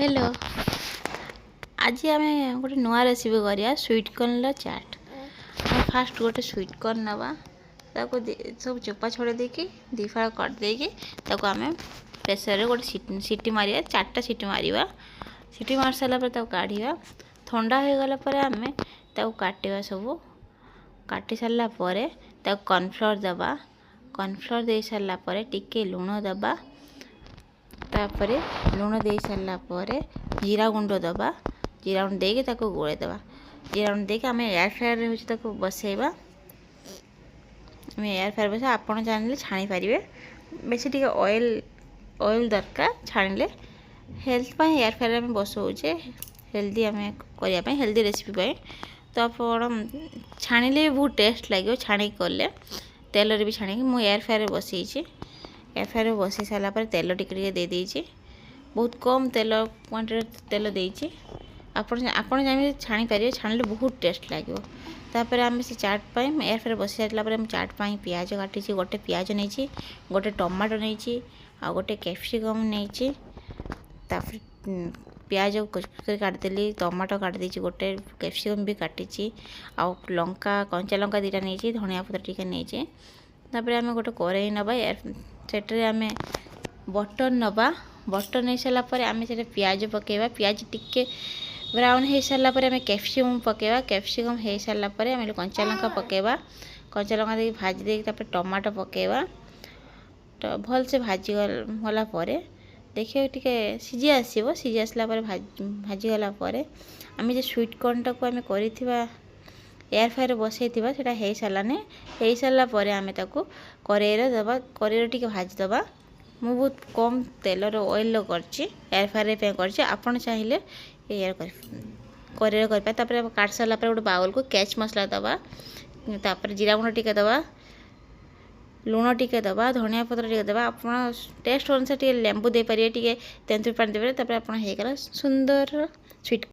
Hello. आज आम गोटे नुआ रेसिपी करिया स्वीट कॉर्न चाट। फास्ट गोटे स्वीट कॉर्न नवा सब चोपा छोड़े देकी दी फाड़ कर देकी आम प्रेसर गोटे सीटी मारिया 4टा सीटी मारिया। सीटी मार सारा पर काढ़ा ठंडा हो गला पर आम काटिया सब काटी सारा पर कॉर्नफ्लोर दबा। कॉर्नफ्लोर दे सारा पर टिके लुण दबा। तापर लुण दे सारा पर जीरा गुंड दबा। जीरा गुंड देके ताको गोले दबा। जीरा गुंड देके आम एयर फ्रायर हो ताको बसेबा। आम एयर फ्रायर बस आपन चाहिए छाणी पारे बेसी टे ऑयल दरकार छाणिले हेल्थ पाई एयर फ्रायर में बसौचे हेल्दी आम करने हेल्दी रेसिपी तो आप छाणिले भी बहुत टेस्ट लगे छाणी कले तेल भी छाणी मु एयर फ्रायर बसई एयर फ्रायर बसई सारा पर तेल टिके दे देइछि। बहुत कम तेल क्वांटिटी तेल देइछि। आपण चाहिए छाणी पारे छाणिले बहुत टेस्ट लगे। तापर आम से चाट पाई एयर फ्रायर बसई सारा पर चाट पाई पियाज काटी गोटे पियाज नहीं गोटे टमाटो नहीं आ गोटे कैप्सिकम नहीं पियाज काटिदेली टमाटो काटिदेची गोटे कैप्सिकम भी काटी आउ लंका कंचा लंका 2टा नहीं धनिया पत्र टिके नहीं तापर आम गोटे कड़ाई नवा सेटे आम बटर नवा। बटर नहीं सारा पर आम से पियाज पकेबा। पियाज टिके ब्राउन हो सारा पर आम कैप्सिकम पकेबा। कैप्सिकम हो सारा पर आम कंचा लंका पकेबा। कंचा लंका दे भाजी दे टमाटो पकेबा। तो भल से भाजी गला पर देखिए टिके सीझी आसो सीझी आसला पर भाजी गला पर आम जो स्वीट कॉर्न टाक आम कर एयर फ्रायर बसई सेटा हो साराने हो सारा पर आम ताको कड़ाई दबा। कड़ाई टिके भाजी दबा। मु बहुत कम तेल ऑयल कर एयर फ्रायर पे आपड़ चाहिए एयर कड़ाई कर काट सारा पर गोटे बाउल को कैच मसला दबा। तापर जीरा गुंड टिके दबा लुण टिके दबा धनिया पत्र टिके दबा। आप टेस्ट अनुसार टे लेंबू दे पारे टे तेंतुल पानी दे पारे। आप सुंदर स्वीट